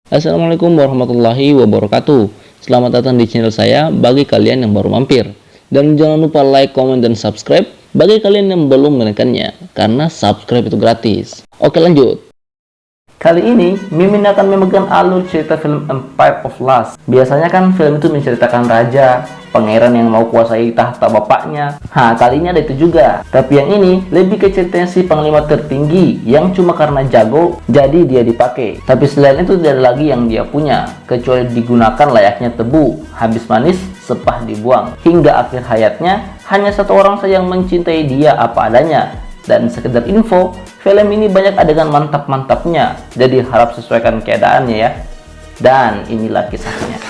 Assalamualaikum warahmatullahi wabarakatuh. Selamat datang di channel saya bagi kalian yang baru mampir. Dan jangan lupa like, comment, dan subscribe bagi kalian yang belum menekannya, karena subscribe itu gratis. Oke, lanjut. Kali ini, Mimin akan memegang alur cerita film Empire of Lust. Biasanya kan film itu menceritakan raja, pangeran yang mau kuasai tahta bapaknya. Kali ini ada itu juga. Tapi yang ini lebih ke ceritanya si panglima tertinggi yang cuma karena jago, jadi dia dipakai. Tapi selain itu tidak ada lagi yang dia punya, kecuali digunakan layaknya tebu. Habis manis, sepah dibuang. Hingga akhir hayatnya, hanya satu orang saja yang mencintai dia apa adanya. Dan sekedar info, film ini banyak adegan mantap-mantapnya, jadi harap sesuaikan keadaannya ya. Dan inilah kisahnya.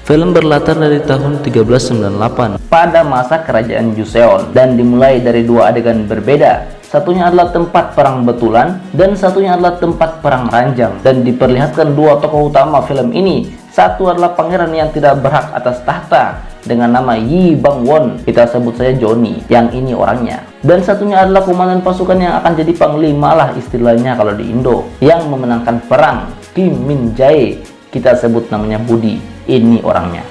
Film berlatar dari tahun 1398 pada masa kerajaan Joseon dan dimulai dari dua adegan berbeda. Satunya adalah tempat perang betulan dan satunya adalah tempat perang ranjang, dan diperlihatkan dua tokoh utama film ini. Satu adalah pangeran yang tidak berhak atas tahta dengan nama Yi Bang Won, kita sebut saja Johnny, yang ini orangnya. Dan satunya adalah komandan pasukan yang akan jadi panglima lah istilahnya kalau di Indo, yang memenangkan perang, Kim Min Jae, kita sebut namanya Budi, ini orangnya.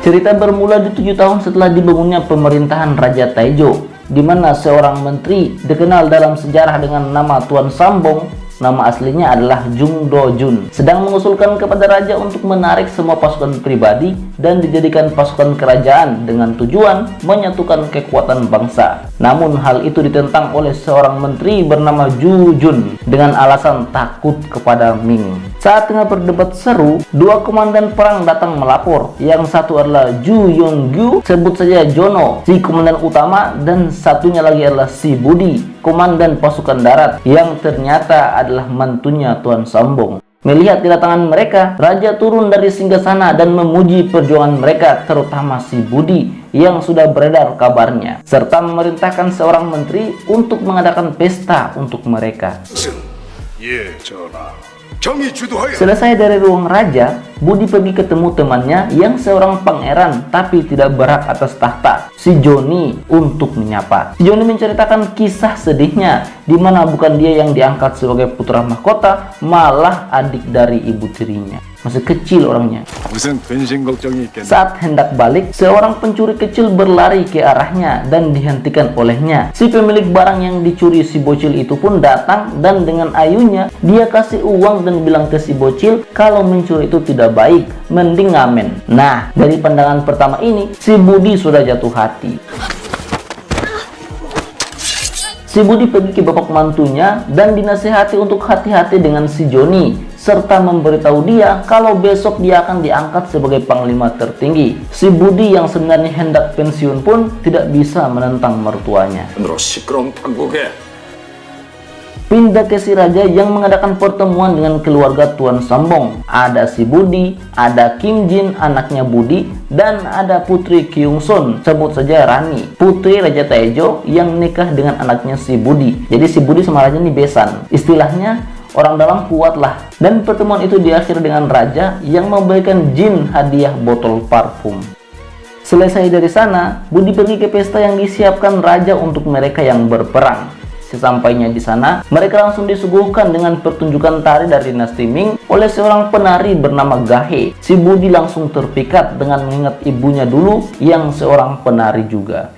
Cerita bermula di 7 tahun setelah dibangunnya pemerintahan Raja Taejo, di mana seorang menteri dikenal dalam sejarah dengan nama Tuan Sambong, nama aslinya adalah Jung Do Jun, sedang mengusulkan kepada raja untuk menarik semua pasukan pribadi dan dijadikan pasukan kerajaan dengan tujuan menyatukan kekuatan bangsa. Namun hal itu ditentang oleh seorang menteri bernama Ju Jun dengan alasan takut kepada Ming. Saat tengah berdebat seru, dua komandan perang datang melapor. Yang satu adalah Ju Yong-gyu, sebut saja Jono, si komandan utama, dan satunya lagi adalah si Budi, komandan pasukan darat, yang ternyata adalah mantunya Tuan Sambong. Melihat kedatangan mereka, raja turun dari singgasana dan memuji perjuangan mereka, terutama si Budi yang sudah beredar kabarnya, serta memerintahkan seorang menteri untuk mengadakan pesta untuk mereka. Selesai dari ruang raja, Budi pergi ketemu temannya yang seorang pangeran tapi tidak berhak atas tahta, si Johnny, untuk menyapa. Si Johnny menceritakan kisah sedihnya, di mana bukan dia yang diangkat sebagai putra mahkota, malah adik dari ibu tirinya. Masih kecil orangnya. Saat hendak balik, seorang pencuri kecil berlari ke arahnya dan dihentikan olehnya. Si pemilik barang yang dicuri si bocil itu pun datang, dan dengan ayunya dia kasih uang dan bilang ke si bocil kalau mencuri itu tidak baik, mending ngamen. Nah, dari pandangan pertama ini, si Budi sudah jatuh hati. Si Budi pergi ke bapak mantunya dan dinasihati untuk hati-hati dengan si Johnny, serta memberitahu dia kalau besok dia akan diangkat sebagai panglima tertinggi. Si Budi yang sebenarnya hendak pensiun pun tidak bisa menentang mertuanya. Pindah ke si raja yang mengadakan pertemuan dengan keluarga Tuan Sambong. Ada si Budi, ada Kim Jin, anaknya Budi, dan ada putri Kyung Sun, sebut saja Rani, putri Raja Taejo yang nikah dengan anaknya si Budi. Jadi si Budi sama raja ini besan. Istilahnya orang dalam kuat lah. Dan pertemuan itu diakhiri dengan raja yang memberikan Jin hadiah botol parfum. Selesai dari sana, Budi pergi ke pesta yang disiapkan raja untuk mereka yang berperang. Sesampainya di sana, mereka langsung disuguhkan dengan pertunjukan tari dari dinasti Ming oleh seorang penari bernama Gahe. Si Budi langsung terpikat dengan mengingat ibunya dulu yang seorang penari juga.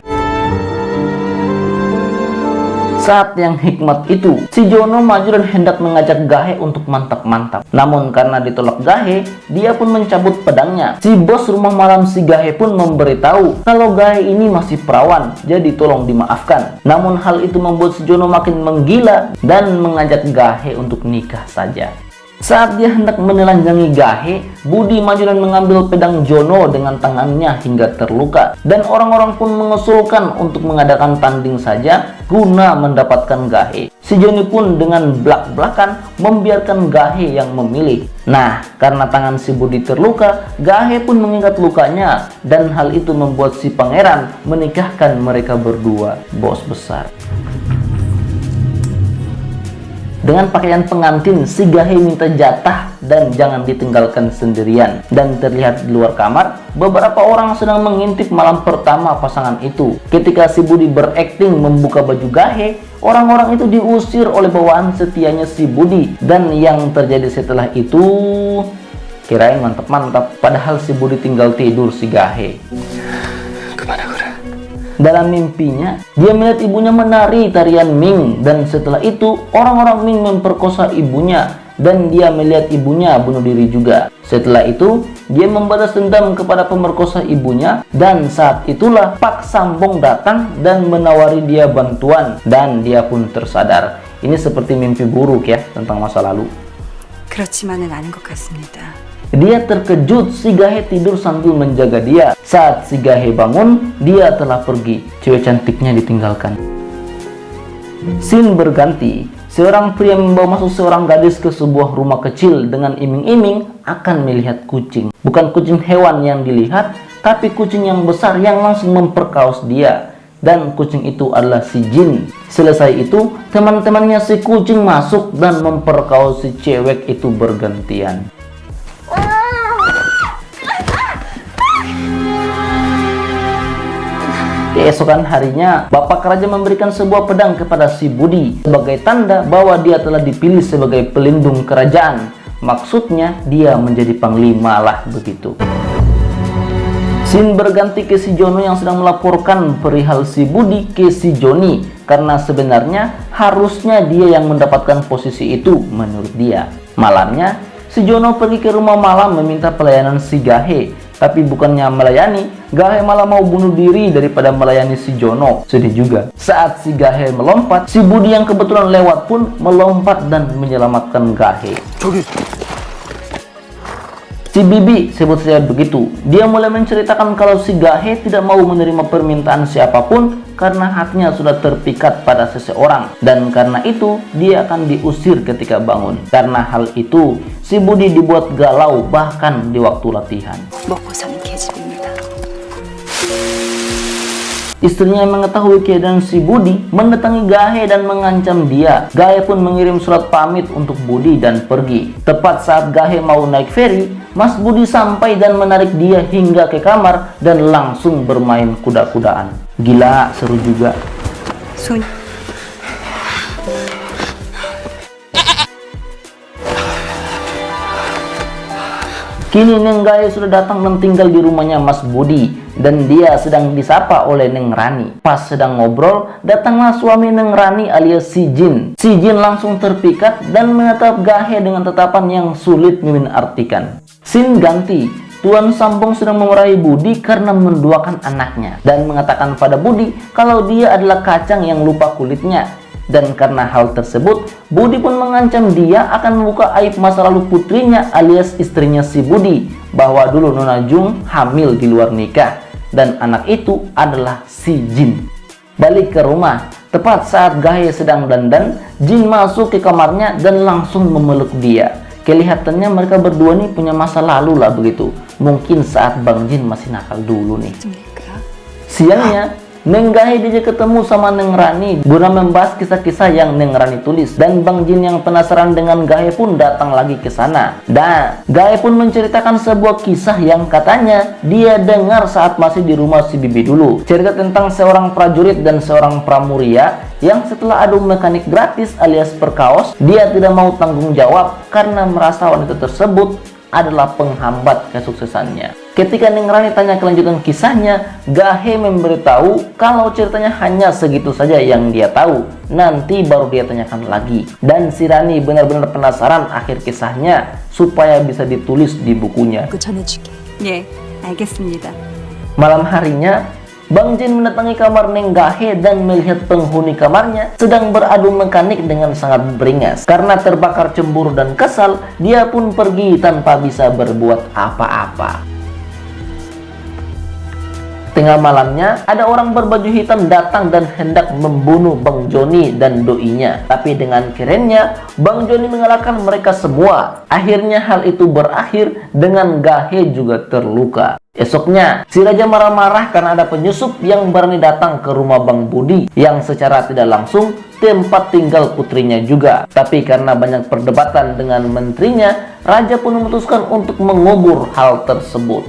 Saat yang hikmat itu, si Jono maju dan hendak mengajak Gahe untuk mantap-mantap. Namun karena ditolak Gahe, dia pun mencabut pedangnya. Si bos rumah malam si Gahe pun memberitahu kalau Gahe ini masih perawan, jadi tolong dimaafkan. Namun hal itu membuat si Jono makin menggila dan mengajak Gahe untuk nikah saja. Saat dia hendak menelanjangi Gahe, Budi maju dan mengambil pedang Jono dengan tangannya hingga terluka. Dan orang-orang pun mengusulkan untuk mengadakan tanding saja guna mendapatkan Gahe. Si Johnny pun dengan belak-belakan membiarkan Gahe yang memilih. Nah, karena tangan si Budi terluka, Gahe pun mengingat lukanya, dan hal itu membuat si pangeran menikahkan mereka berdua, bos besar. Dengan pakaian pengantin, si Gahe minta jatah dan jangan ditinggalkan sendirian. Dan terlihat di luar kamar, beberapa orang sedang mengintip malam pertama pasangan itu. Ketika si Budi berakting membuka baju Gahe, orang-orang itu diusir oleh bawahan setianya si Budi. Dan yang terjadi setelah itu, kirain mantap-mantap, padahal si Budi tinggal tidur si Gahe. Dalam mimpinya, dia melihat ibunya menari tarian Ming, dan setelah itu orang-orang Ming memperkosa ibunya, dan dia melihat ibunya bunuh diri juga. Setelah itu, dia membalas dendam kepada pemerkosa ibunya, dan saat itulah Pak Sambong datang dan menawari dia bantuan, dan dia pun tersadar. Ini seperti mimpi buruk ya, tentang masa lalu. 그렇지만은 않은 것 같습니다. Dia terkejut, si Gahe tidur sambil menjaga dia. Saat si Gahe bangun, dia telah pergi. Cewek cantiknya ditinggalkan. Scene berganti. Seorang pria membawa masuk seorang gadis ke sebuah rumah kecil dengan iming-iming akan melihat kucing. Bukan kucing hewan yang dilihat, tapi kucing yang besar yang langsung memperkaos dia. Dan kucing itu adalah si Jin. Selesai itu, teman-temannya si kucing masuk dan memperkaos si cewek itu bergantian. Keesokan harinya, Bapak Raja memberikan sebuah pedang kepada si Budi sebagai tanda bahwa dia telah dipilih sebagai pelindung kerajaan. Maksudnya, dia menjadi panglima lah begitu. Scene berganti ke si Jono yang sedang melaporkan perihal si Budi ke si Joni, karena sebenarnya harusnya dia yang mendapatkan posisi itu menurut dia. Malamnya, si Jono pergi ke rumah malam meminta pelayanan si Gahe, tapi bukannya melayani, Gahe malah mau bunuh diri daripada melayani si Jono. Sedih juga. Saat si Gahe melompat, si Budi yang kebetulan lewat pun melompat dan menyelamatkan Gahe. Si Bibi, sebut saja begitu, dia mulai menceritakan kalau si Gahe tidak mau menerima permintaan siapapun karena hatinya sudah terpikat pada seseorang, dan karena itu dia akan diusir ketika bangun. Karena hal itu, si Budi dibuat galau bahkan di waktu latihan. 먹고 사는 계집입니다. Istrinya yang mengetahui keadaan si Budi mendatangi Gahe dan mengancam dia. Gahe pun mengirim surat pamit untuk Budi dan pergi. Tepat saat Gahe mau naik feri, Mas Budi sampai dan menarik dia hingga ke kamar dan langsung bermain kuda-kudaan. Gila, seru juga. Kini Neng Gahe sudah datang dan tinggal di rumahnya Mas Budi, dan dia sedang disapa oleh Neng Rani. Pas sedang ngobrol, datanglah suami Neng Rani alias si Jin. Si Jin langsung terpikat dan menatap Gahe dengan tatapan yang sulit mimin artikan. Scene ganti. Tuan Sambong sedang memarahi Budi karena menduakan anaknya dan mengatakan pada Budi kalau dia adalah kacang yang lupa kulitnya. Dan karena hal tersebut, Budi pun mengancam dia akan membuka aib masa lalu putrinya alias istrinya si Budi, bahwa dulu Nona Jung hamil di luar nikah dan anak itu adalah si Jin. Balik ke rumah, tepat saat Gahe sedang dandan, Jin masuk ke kamarnya dan langsung memeluk dia. Kelihatannya mereka berdua nih punya masa lalu lah begitu. Mungkin saat Bang Jin masih nakal dulu nih. Siangnya, Neng Gahe diajak ketemu sama Neng Rani guna membahas kisah-kisah yang Neng Rani tulis, dan Bang Jin yang penasaran dengan Gahe pun datang lagi ke sana. Dan Gahe pun menceritakan sebuah kisah yang katanya dia dengar saat masih di rumah si Bibi dulu. Cerita tentang seorang prajurit dan seorang pramuria yang setelah adu mekanik gratis alias perkaos, dia tidak mau tanggung jawab karena merasa wanita tersebut adalah penghambat kesuksesannya. Ketika Neng Rani tanya kelanjutan kisahnya, Gahe memberitahu kalau ceritanya hanya segitu saja yang dia tahu. Nanti baru dia tanyakan lagi. Dan si Rani benar-benar penasaran akhir kisahnya supaya bisa ditulis di bukunya. 예, 알겠습니다. Malam harinya, Bang Jin mendatangi kamar Neng Gahe dan melihat penghuni kamarnya sedang beradu mekanik dengan sangat beringas. Karena terbakar cemburu dan kesal, dia pun pergi tanpa bisa berbuat apa-apa. Tengah malamnya, ada orang berbaju hitam datang dan hendak membunuh Bang Joni dan doinya. Tapi dengan kerennya, Bang Joni mengalahkan mereka semua. Akhirnya hal itu berakhir dengan Gahe juga terluka. Esoknya, si raja marah-marah karena ada penyusup yang berani datang ke rumah Bang Budi yang secara tidak langsung tempat tinggal putrinya juga. Tapi karena banyak perdebatan dengan menterinya, raja pun memutuskan untuk mengubur hal tersebut.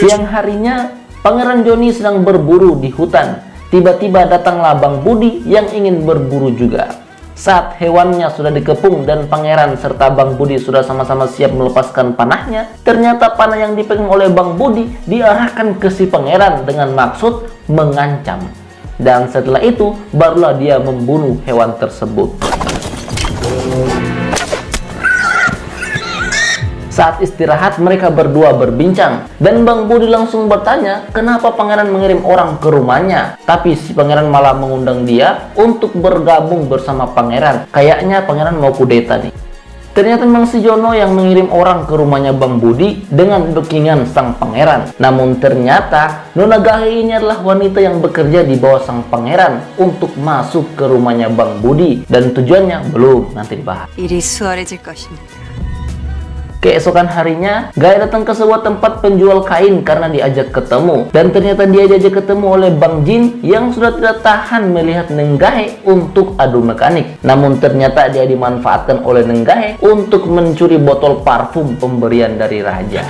Siang harinya, Pangeran Joni sedang berburu di hutan. tiba-tiba datanglah Bang Budi yang ingin berburu juga. Saat hewannya sudah dikepung dan pangeran serta Bang Budi sudah sama-sama siap melepaskan panahnya, ternyata panah yang dipegang oleh Bang Budi diarahkan ke si pangeran dengan maksud mengancam. Dan setelah itu, barulah dia membunuh hewan tersebut. Saat istirahat, mereka berdua berbincang, dan Bang Budi langsung bertanya kenapa pangeran mengirim orang ke rumahnya. Tapi si pangeran malah mengundang dia untuk bergabung bersama pangeran. Kayaknya pangeran mau kudeta nih. Ternyata memang si Jono yang mengirim orang ke rumahnya Bang Budi dengan backingan sang pangeran. Namun ternyata Nona Gahe ini adalah wanita yang bekerja di bawah sang pangeran untuk masuk ke rumahnya Bang Budi. Dan tujuannya belum, nanti dibahas. 일이 수월해질 것입니다. Keesokan harinya, Gahe datang ke sebuah tempat penjual kain karena diajak ketemu. Dan ternyata dia diajak ketemu oleh Bang Jin yang sudah tidak tahan melihat Neng Gahe untuk adu mekanik. Namun ternyata dia dimanfaatkan oleh Neng Gahe untuk mencuri botol parfum pemberian dari raja.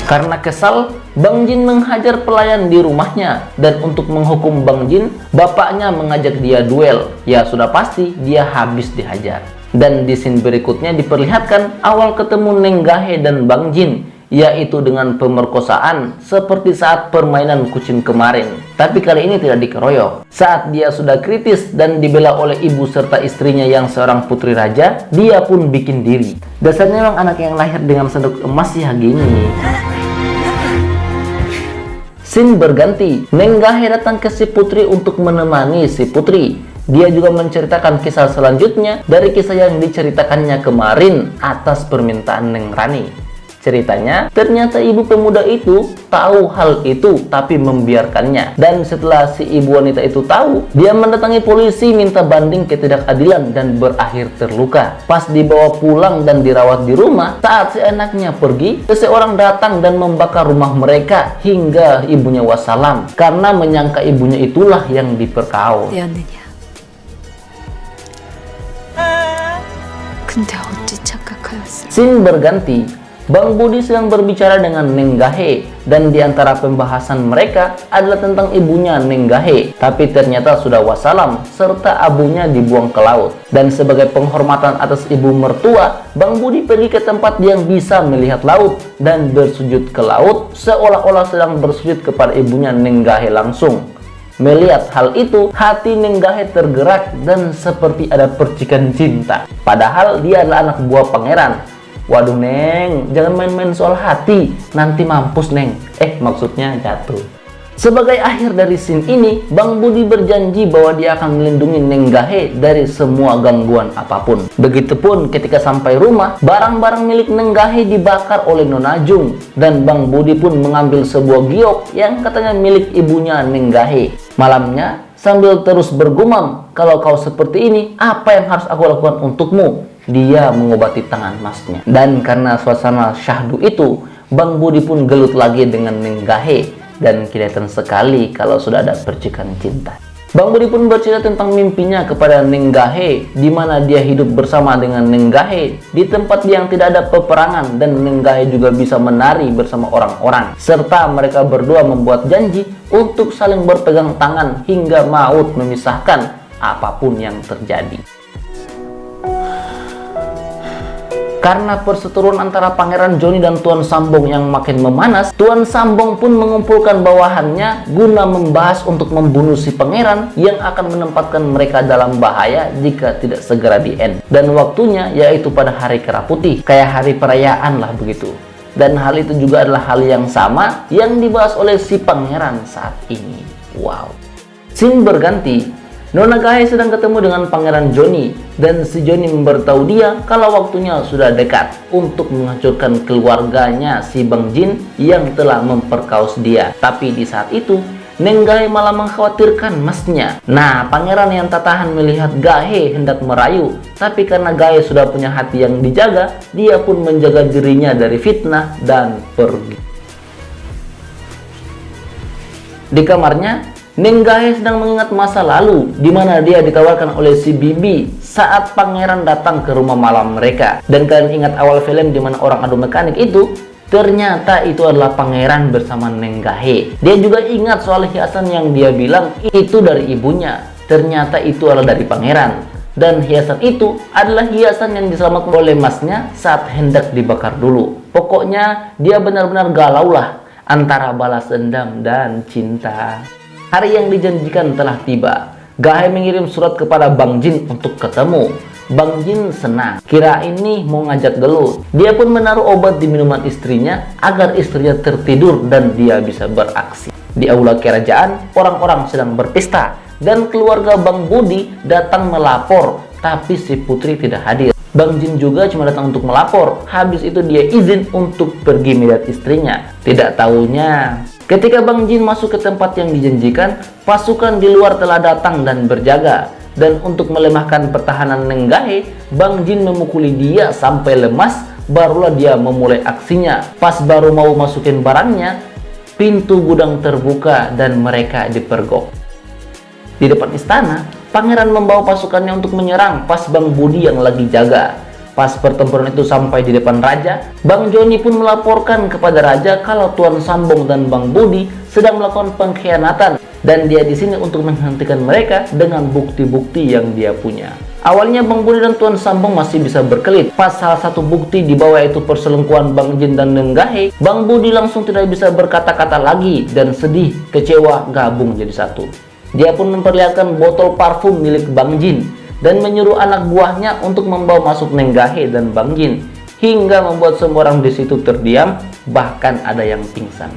Karena kesal, Bang Jin menghajar pelayan di rumahnya, dan untuk menghukum Bang Jin, bapaknya mengajak dia duel. Ya sudah pasti dia habis dihajar. Dan di scene berikutnya diperlihatkan awal ketemu Neng Gahe dan Bang Jin, yaitu dengan pemerkosaan seperti saat permainan kucing kemarin. Tapi kali ini tidak dikeroyok. Saat dia sudah kritis dan dibela oleh ibu serta istrinya yang seorang putri raja, dia pun bikin diri. Dasarnya memang anak yang lahir dengan sendok emas ya gini. Scene berganti, Neng Gahe datang ke si putri untuk menemani si putri. Dia juga menceritakan kisah selanjutnya dari kisah yang diceritakannya kemarin atas permintaan Neng Rani. Ceritanya, ternyata ibu pemuda itu tahu hal itu tapi membiarkannya. Dan setelah si ibu wanita itu tahu, dia mendatangi polisi minta banding ketidakadilan dan berakhir terluka. Pas dibawa pulang dan dirawat di rumah, saat seenaknya pergi, seseorang datang dan membakar rumah mereka hingga ibunya wassalam karena menyangka ibunya itulah yang diperkaut. 되었느냐? 근데 어찌 착각하였을까? Scene berganti. Bang Budi sedang berbicara dengan Neng Gahe, dan di antara pembahasan mereka adalah tentang ibunya Neng Gahe. Tapi ternyata sudah wassalam serta abunya dibuang ke laut. Dan sebagai penghormatan atas ibu mertua, Bang Budi pergi ke tempat yang bisa melihat laut dan bersujud ke laut seolah-olah sedang bersujud kepada ibunya Neng Gahe langsung. Melihat hal itu, hati Neng Gahe tergerak dan seperti ada percikan cinta. Padahal dia adalah anak buah pangeran. Waduh Neng, jangan main-main soal hati, nanti mampus Neng. Maksudnya jatuh. Sebagai akhir dari scene ini, Bang Budi berjanji bahwa dia akan melindungi Neng Gahe dari semua gangguan apapun. Begitupun ketika sampai rumah, barang-barang milik Neng Gahe dibakar oleh Nona Jung, dan Bang Budi pun mengambil sebuah giok yang katanya milik ibunya Neng Gahe. Malamnya, sambil terus bergumam, kalau kau seperti ini, apa yang harus aku lakukan untukmu? Dia mengobati tangan masnya. Dan karena suasana syahdu itu, Bang Budi pun gelut lagi dengan Neng Gahe, dan kelihatan sekali kalau sudah ada percikan cinta. Bang Budi pun bercerita tentang mimpinya kepada Neng Gahe, di mana dia hidup bersama dengan Neng Gahe di tempat yang tidak ada peperangan, dan Neng Gahe juga bisa menari bersama orang-orang, serta mereka berdua membuat janji untuk saling berpegang tangan hingga maut memisahkan apapun yang terjadi. Karena perseteruan antara Pangeran Johnny dan Tuan Sambong yang makin memanas, Tuan Sambong pun mengumpulkan bawahannya guna membahas untuk membunuh si pangeran yang akan menempatkan mereka dalam bahaya jika tidak segera di-end. Dan waktunya yaitu pada hari Kera Putih, kayak hari perayaan lah begitu. Dan hal itu juga adalah hal yang sama yang dibahas oleh si pangeran saat ini. Wow. Scene berganti. Nona Gahe sedang ketemu dengan Pangeran Johnny, dan si Johnny memberitahu dia kalau waktunya sudah dekat untuk menghancurkan keluarganya si Bang Jin yang telah memperkaos dia. Tapi di saat itu, Neng Gahe malah mengkhawatirkan masnya. Nah, pangeran yang tak tahan melihat Gahe hendak merayu, tapi karena Gahe sudah punya hati yang dijaga, dia pun menjaga dirinya dari fitnah dan pergi. Di kamarnya, Neng Gahe sedang mengingat masa lalu di mana dia ditawarkan oleh si Bibi saat pangeran datang ke rumah malam mereka. Dan kalian ingat awal film di mana orang adu mekanik itu, Ternyata itu adalah pangeran bersama Nenggahe. Dia juga ingat soal hiasan yang dia bilang itu dari ibunya. Ternyata itu adalah dari pangeran. Dan hiasan itu adalah hiasan yang diselamatkan oleh masnya saat hendak dibakar dulu. Pokoknya dia benar-benar galau lah antara balas dendam dan cinta. Hari yang dijanjikan telah tiba. Gahe mengirim surat kepada Bang Jin untuk ketemu. Bang Jin senang, kira ini mau ngajak gelut. Dia pun menaruh obat di minuman istrinya agar istrinya tertidur dan dia bisa beraksi. Di aula kerajaan, orang-orang sedang berpesta dan keluarga Bang Budi datang melapor, tapi si putri tidak hadir. Bang Jin juga cuma datang untuk melapor, habis itu dia izin untuk pergi melihat istrinya. Tidak tahunya, ketika Bang Jin masuk ke tempat yang dijanjikan, pasukan di luar telah datang dan berjaga. Dan untuk melemahkan pertahanan Nenggahe, Bang Jin memukuli dia sampai lemas, barulah dia memulai aksinya. Pas baru mau masukin barangnya, pintu gudang terbuka dan mereka dipergok. Di depan istana, pangeran membawa pasukannya untuk menyerang pas Bang Budi yang lagi jaga. Pas pertempuran itu sampai di depan raja, Bang Joni pun melaporkan kepada raja kalau Tuan Sambong dan Bang Budi sedang melakukan pengkhianatan dan dia di sini untuk menghentikan mereka dengan bukti-bukti yang dia punya. Awalnya Bang Budi dan Tuan Sambong masih bisa berkelit. Pas salah satu bukti di bawah itu perselingkuhan Bang Jin dan Nenggahe, Bang Budi langsung tidak bisa berkata-kata lagi dan sedih, kecewa, gabung jadi satu. Dia pun memperlihatkan botol parfum milik Bang Jin dan menyuruh anak buahnya untuk membawa masuk Nenggahe dan Bang Jin, hingga membuat semua orang di situ terdiam, bahkan ada yang pingsan.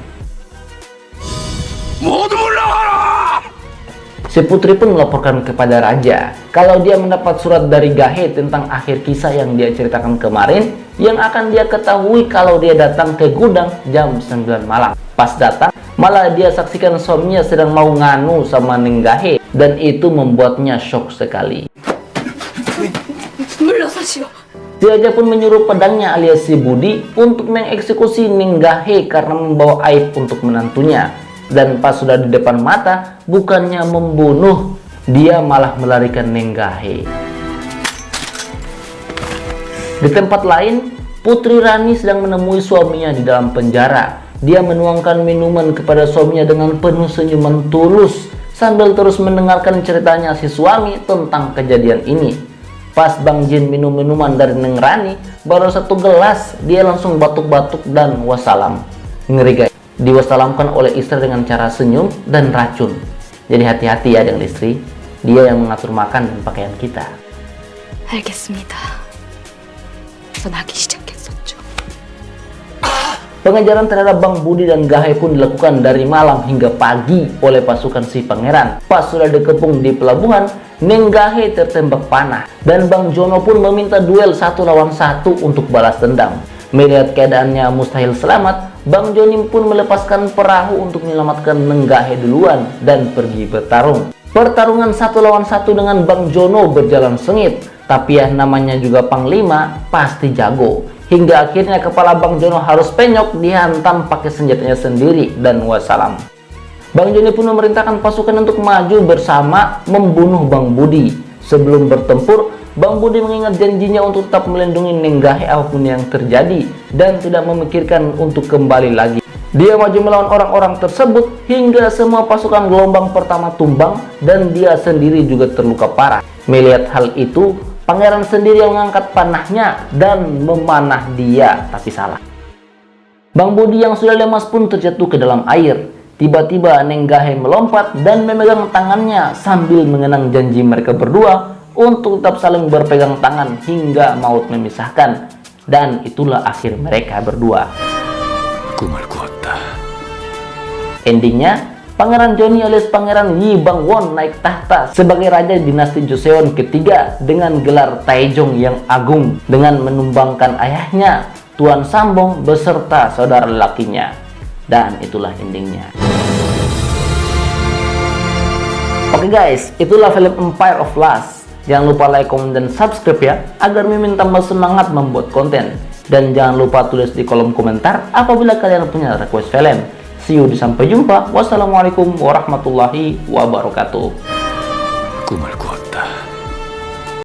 Si putri pun melaporkan kepada raja kalau dia mendapat surat dari Gahe tentang akhir kisah yang dia ceritakan kemarin, yang akan dia ketahui kalau dia datang ke gudang jam 9 malam. Pas datang, malah dia saksikan suaminya sedang mau nganu sama Nenggahe, dan itu membuatnya shock sekali. Si raja pun menyuruh pedangnya alias si Budi untuk mengeksekusi Nenggahe karena membawa aib untuk menantunya. Dan pas sudah di depan mata, bukannya membunuh, dia malah melarikan Nenggahe. Di tempat lain, Putri Rani sedang menemui suaminya di dalam penjara. Dia menuangkan minuman kepada suaminya dengan penuh senyuman tulus sambil terus mendengarkan ceritanya si suami tentang kejadian ini. Pas Bang Jin minum minuman dari Neng Rani, baru satu gelas, dia langsung batuk-batuk dan wassalam. Ngeri guys. Diwassalamkan oleh istri dengan cara senyum dan racun. Jadi hati-hati ya dengan istri, dia yang mengatur makan dan pakaian kita. 알겠습니다. 전 하기 시작했었죠. Pengejaran terhadap Bang Budi dan Gahe pun dilakukan dari malam hingga pagi oleh pasukan si pangeran. Pas sudah dikepung di pelabuhan, Nenggahe tertembak panah dan Bang Jono pun meminta duel 1 lawan 1 untuk balas dendam. Melihat keadaannya mustahil selamat, Bang Joni pun melepaskan perahu untuk menyelamatkan Nenggahe duluan dan pergi bertarung. Pertarungan 1 lawan 1 dengan Bang Jono berjalan sengit, tapi ya namanya juga panglima, pasti jago. Hingga akhirnya kepala Bang Jono harus penyok dihantam pakai senjatanya sendiri dan wassalam. Bang Joni pun memerintahkan pasukan untuk maju bersama membunuh Bang Budi. Sebelum bertempur, Bang Budi mengingat janjinya untuk tetap melindungi Nenggahe apapun yang terjadi dan tidak memikirkan untuk kembali lagi. Dia maju melawan orang-orang tersebut hingga semua pasukan gelombang pertama tumbang dan dia sendiri juga terluka parah. Melihat hal itu, pangeran sendiri yang mengangkat panahnya dan memanah dia, tapi salah. Bang Budi yang sudah lemas pun terjatuh ke dalam air. Tiba-tiba Nenggahe melompat dan memegang tangannya sambil mengenang janji mereka berdua untuk tetap saling berpegang tangan hingga maut memisahkan. Dan itulah akhir mereka berdua. Endingnya, Pangeran Joni alias Pangeran Yi Bangwon naik tahta sebagai raja dinasti Joseon ketiga dengan gelar Taejong yang agung dengan menumbangkan ayahnya, Tuan Sambong beserta saudara lelakinya. Dan itulah endingnya. Oke guys, itulah film Empire of Lust. Jangan lupa like, komen, dan subscribe ya, agar Mimin tambah semangat membuat konten. Dan jangan lupa tulis di kolom komentar apabila kalian punya request film. See you, sampai jumpa. Wassalamualaikum warahmatullahi wabarakatuh.